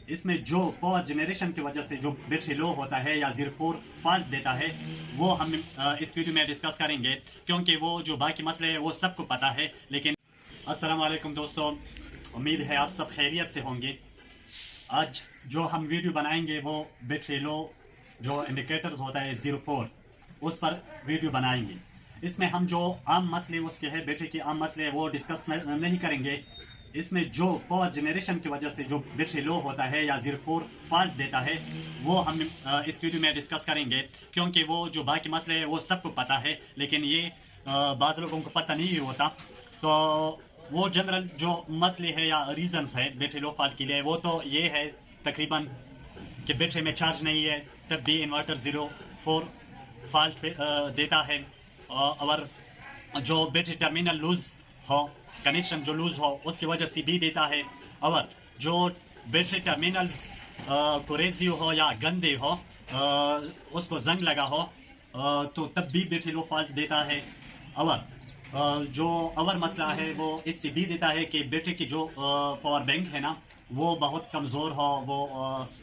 इसमें जो power generation की वजह से जो बैटरी लो होता है या 04 फॉल्ट देता है वो हम इस वीडियो में डिस्कस करेंगे, क्योंकि वो जो बाकी मसले हैं वो सबको पता है। लेकिन अस्सलाम वालेकुम दोस्तों, उम्मीद है आप सब खैरियत से होंगे। आज जो हम वीडियो बनाएंगे वो बैटरी लो जो इंडिकेटर्स होता है 04 उस पर वीडियो बनाएंगे। इसमें हम जो आम मसले उसके हैं, बैटरी के आम मसले वो डिस्कस नहीं करेंगे। इसमें जो पावर जनरेशन की वजह से जो बैटरी लो होता है या 04 फॉल्ट देता है वो हम इस वीडियो में डिस्कस करेंगे, क्योंकि वो जो बाकी मसले हैं वो सबको पता है, लेकिन ये बाज़ लोगों को पता नहीं होता। तो वो जनरल जो मसले है या रीजंस है बैटरी लो फॉल्ट के लिए, वो तो ये है तकरीबन कि बैटरी में चार्ज नहीं है तब भी इन्वर्टर 04 फॉल्ट देता है, और जो बैटरी टर्मिनल लूज हो, कनेक्शन जो लूज हो उसकी वजह से भी देता है, और जो बैटरी टर्मिनल्स कुरेजी हो या गंदे हो, उसको जंग लगा हो, तो तब भी बैटरी लो फॉल्ट देता है। और जो और मसला है वो इससे भी देता है कि बैटरी की जो पावर बैंक है ना वो बहुत कमज़ोर हो, वो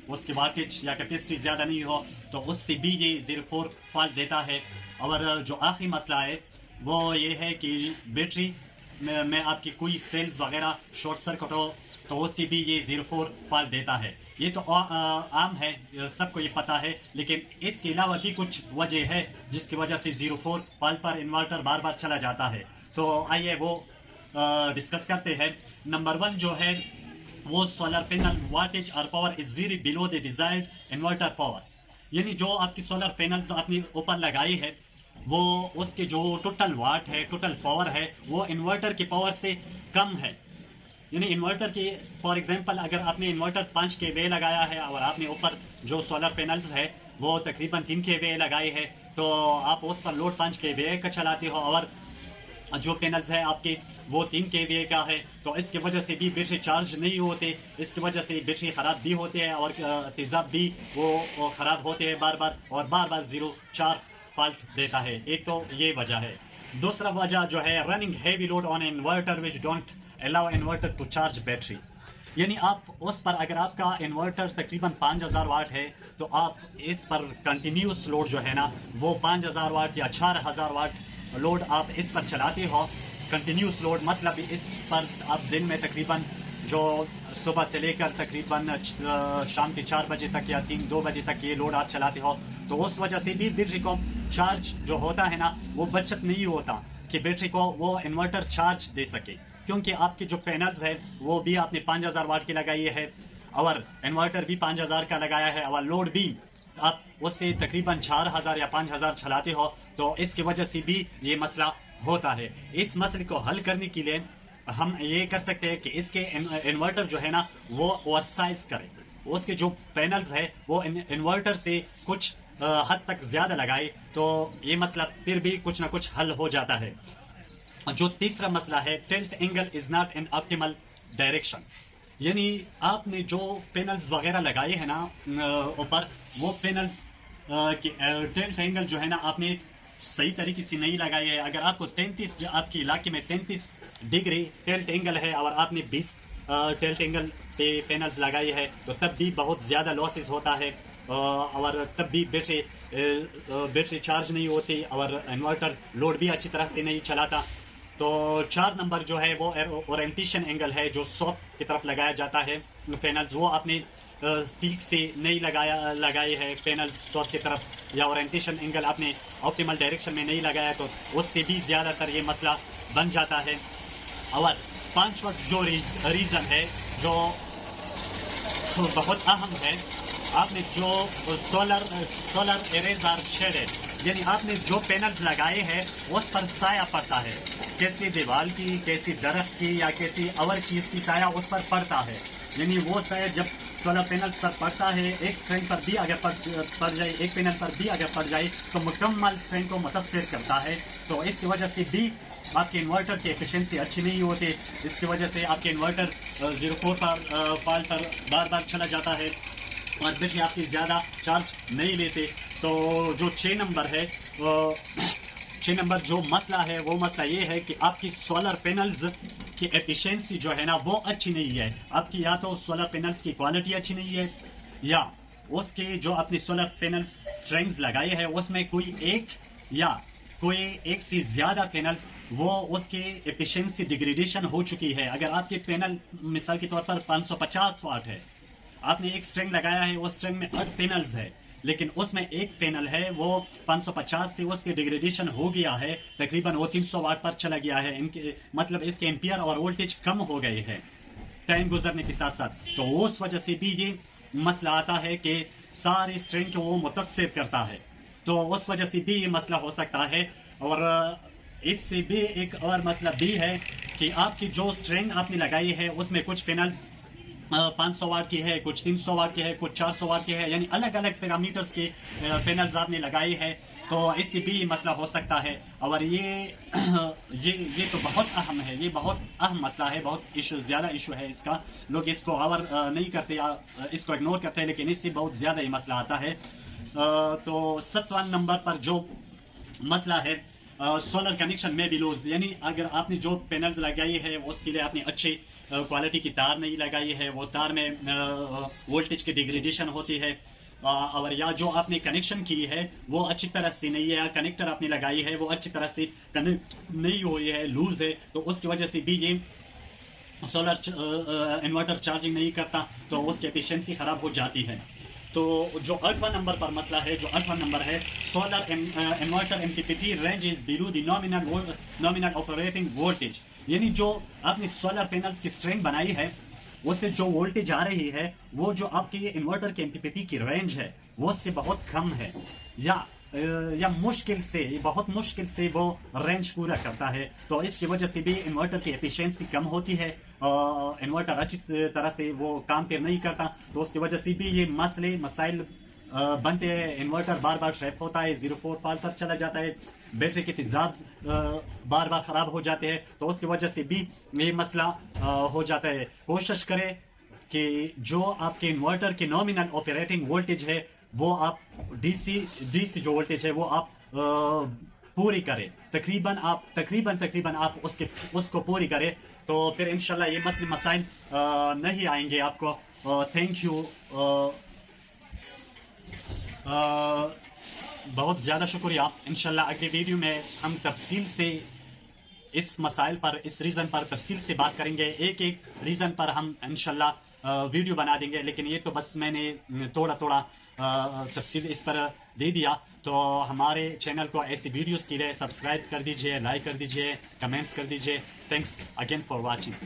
उसकी वाटेज या कैपेसिटी ज़्यादा नहीं हो, तो उससे भी ये 04 फॉल्ट देता है। और जो आखिरी मसला है वो ये है कि बैटरी में आपकी कोई सेल्स वगैरह शॉर्ट सर्किट हो तो उससे भी ये 04 फॉल्ट देता है। ये तो आम है, सबको ये पता है, लेकिन इसके अलावा भी कुछ वजह है जिसकी वजह से 04 फॉल्ट पर इन्वर्टर बार बार चला जाता है। तो आइए वो डिस्कस करते हैं। नंबर 1 जो है वो सोलर पैनल वाटेज और power is very below the desired inverter power, यानी जो आपकी सोलर पैनल्स आपने ऊपर लगाई है वो उसके जो टोटल वाट है, टोटल पावर है, वो इन्वर्टर की पावर से कम है। यानी इन्वर्टर की फॉर एग्जांपल अगर आपने इन्वर्टर 5 kVA लगाया है और आपने ऊपर जो सोलर पैनल्स है वो तकरीबन 3 kVA लगाए है, तो आप उस पर लोड 5 kVA का चलाते हो और जो पैनल्स है आपके वो 3 kVA का है, तो इसकी वजह से भी बैटरी चार्ज नहीं होते, इसकी वजह से बैटरी ख़राब भी होती है और तेज़ाब भी वो ख़राब होते हैं बार बार, और बार बार 04 फॉल्ट देता है। एक तो ये वजह है। दूसरा वजह जो है running heavy load on inverter which don't allow inverter to charge battery, यानी आप उस पर अगर आपका इन्वर्टर तकरीबन 5000 वाट है तो आप इस पर कंटिन्यूस लोड जो है ना वो 5000 वाट या 4000 वाट लोड आप इस पर चलाते हो। कंटिन्यूस लोड मतलब इस पर आप दिन में तकरीबन जो सुबह से लेकर तकरीबन शाम के 4 बजे तक या 2 बजे तक ये लोड आप चलाते हो, तो उस वजह से भी बैटरी को चार्ज जो होता है ना वो बचत नहीं होता कि बैटरी को वो इन्वर्टर चार्ज दे सके, क्योंकि आपके जो पैनल्स है वो भी आपने 5000 वाट की लगाई है और इन्वर्टर भी 5000 का लगाया है और लोड भी आप उससे तकरीबन 4000 या 5000 चलाते हो, तो इसकी वजह से भी ये मसला होता है। इस मसले को हल करने के लिए हम ये कर सकते हैं कि इसके इन्वर्टर जो है ना वो ओवरसाइज करें, उसके जो पैनल्स है वो इन्वर्टर से कुछ हद तक ज्यादा लगाए, तो ये मसला फिर भी कुछ ना कुछ हल हो जाता है। जो तीसरा मसला है tilt angle is not in optimal direction, यानी आपने जो पैनल्स वगैरह लगाए हैं ना ऊपर, वो पैनल्स की टिल्ट एंगल जो है ना आपने सही तरीके से नहीं लगाई है। अगर आपको 33 आपके इलाके में 33 डिग्री टिल्ट एंगल है और आपने 20 टिल्ट एंगल पे पैनल्स लगाई है, तो तब भी बहुत ज़्यादा लॉसेस होता है और तब भी बैटरी चार्ज नहीं होती और इन्वर्टर लोड भी अच्छी तरह से नहीं चलाता। तो 4 नंबर जो है वो ओरिएंटेशन एंगल है, जो साउथ की तरफ लगाया जाता है पैनल्स, वो आपने ठीक से नहीं लगाए है पैनल्स साउथ की तरफ, या ओरिएंटेशन एंगल आपने ऑप्टिमल डायरेक्शन में नहीं लगाया, तो उससे भी ज़्यादातर ये मसला बन जाता है। और 5वां जो रीज़न है जो बहुत अहम है, आपने जो सोलर एरेज और शेड है, यानी आपने जो पैनल्स लगाए हैं उस पर साया पड़ता है, कैसी दीवार की, कैसी दरख्त की या किसी और चीज़ की साया उस पर पड़ता है, यानी वो साया जब सोलर पैनल्स पर पड़ता है, एक स्ट्रेंथ पर भी अगर पड़ जाए, एक पैनल पर भी अगर पड़ जाए तो मुकम्मल स्ट्रेंथ को मुतासिर करता है, तो इसकी वजह से भी आपके इन्वर्टर की एफिशिएंसी अच्छी नहीं होती, इसकी वजह से आपके इन्वर्टर 04 पर फॉल्ट पर बार बार चला जाता है और बैटरी आपकी ज़्यादा चार्ज नहीं लेते। तो जो 6 नंबर है 6 नंबर जो मसला है वो मसला ये है कि आपकी सोलर पैनल्स کی ایفیشنسی جو ہے نا وہ اچھی نہیں ہے. آپ کی یا تو سولر پینلز کی کوالٹی اچھی نہیں ہے, یا اس کے جو اپنی سولر پینلز اسٹرنگز لگائی ہے اس میں کوئی ایک سے زیادہ پینلز وہ اس کی ایفیشنسی ڈیگریڈیشن ہو چکی ہے. اگر آپ کے پینل مثال کے طور پر 550 واٹ ہے, آپ نے ایک اسٹرنگ لگایا ہے, اس اسٹرنگ میں 8 پینلز ہے, لیکن اس میں ایک پینل ہے وہ 550 سے اس کی ڈیگریڈیشن ہو گیا ہے, تقریباً وہ 300 واٹ پر چلا گیا ہے. مطلب اس کے ایمپیئر اور وولٹیج کم ہو گئے ہیں ٹائم گزرنے کے ساتھ ساتھ. تو اس وجہ سے بھی یہ مسئلہ آتا ہے کہ ساری اسٹرنگ کو وہ متاثر کرتا ہے. تو اس وجہ سے بھی یہ مسئلہ ہو سکتا ہے. اور اس سے بھی ایک اور مسئلہ بھی ہے کہ آپ کی جو اسٹرنگ آپ نے لگائی ہے اس میں کچھ پینلز 500 واٹ کی ہے, کچھ 300 واٹ کی ہے, کچھ 400 واٹ کی ہے, یعنی الگ الگ پیرامیٹرز کے پینلز آپ نے لگائی ہے. تو اس سے بھی مسئلہ ہو سکتا ہے. اور یہ تو بہت اہم ہے, یہ بہت اہم مسئلہ ہے, بہت زیادہ ایشو ہے اس کا. لوگ اس کو اور نہیں کرتے یا اس کو اگنور کرتے ہیں, لیکن اس سے بہت زیادہ یہ مسئلہ آتا ہے. تو 7واں نمبر پر جو مسئلہ ہے سولر کنیکشن میں بھی لوز, یعنی اگر آپ نے جو پینلز لگائی ہے اس کے لیے آپ نے اچھی کوالٹی کی تار نہیں لگائی ہے, وہ تار میں وولٹیج کی ڈیگریڈیشن ہوتی ہے, اور یا جو آپ نے کنیکشن کی ہے وہ اچھی طرح سے نہیں ہے, یا کنیکٹر آپ نے لگائی ہے وہ اچھی طرح سے کنیکٹ نہیں ہوئی ہے, لوز ہے, تو اس کی وجہ سے بھی یہ سولر انورٹر چارجنگ نہیں کرتا, تو اس کی ایفیشنسی خراب ہو جاتی ہے. تو جو 8واں نمبر پر مسئلہ ہے, جو 8واں نمبر ہے solar inverter MPPT range is below the nominal operating voltage, یعنی جو آپ نے سولر پینلز کی اسٹرنگ بنائی ہے اس سے جو وولٹیج آ رہی ہے وہ جو آپ کی انورٹر کے MPPT کی رینج ہے وہ اس سے بہت کم ہے, یا بہت مشکل سے وہ رینج پورا کرتا ہے. تو اس کی وجہ سے بھی انورٹر کی ایفیشنسی کم ہوتی ہے, انورٹر اچھی طرح سے وہ کام پھر نہیں کرتا. تو اس کی وجہ سے بھی یہ مسائل بنتے ہیں, انورٹر بار بار ٹریپ ہوتا ہے, 0 فالٹ پر چلا جاتا ہے, بیٹری کے تیزاب بار بار خراب ہو جاتے ہیں. تو اس کی وجہ سے بھی یہ مسئلہ ہو جاتا ہے. کوشش کرے کہ جو آپ کے انورٹر کی نامینل آپریٹنگ وولٹیج ہے وہ آپ ڈی سی جو وولٹیج ہے وہ آپ پوری کرے, تقریباً آپ اس کو پوری کرے, تو پھر انشاءاللہ یہ مسائل نہیں آئیں گے آپ کو. تھینک یو, بہت زیادہ شکریہ. انشاءاللہ اگلی ویڈیو میں ہم تفصیل سے اس مسائل پر, اس ریزن پر تفصیل سے بات کریں گے. ایک ریزن پر ہم انشاءاللہ ویڈیو بنا دیں گے, لیکن یہ تو بس میں نے تھوڑا تفصیل اس پر دے دیا. تو ہمارے چینل کو ایسی ویڈیوز کے لیے سبسکرائب کر دیجئے, لائک کر دیجئے, کمنٹس کر دیجئے. Thanks again for watching.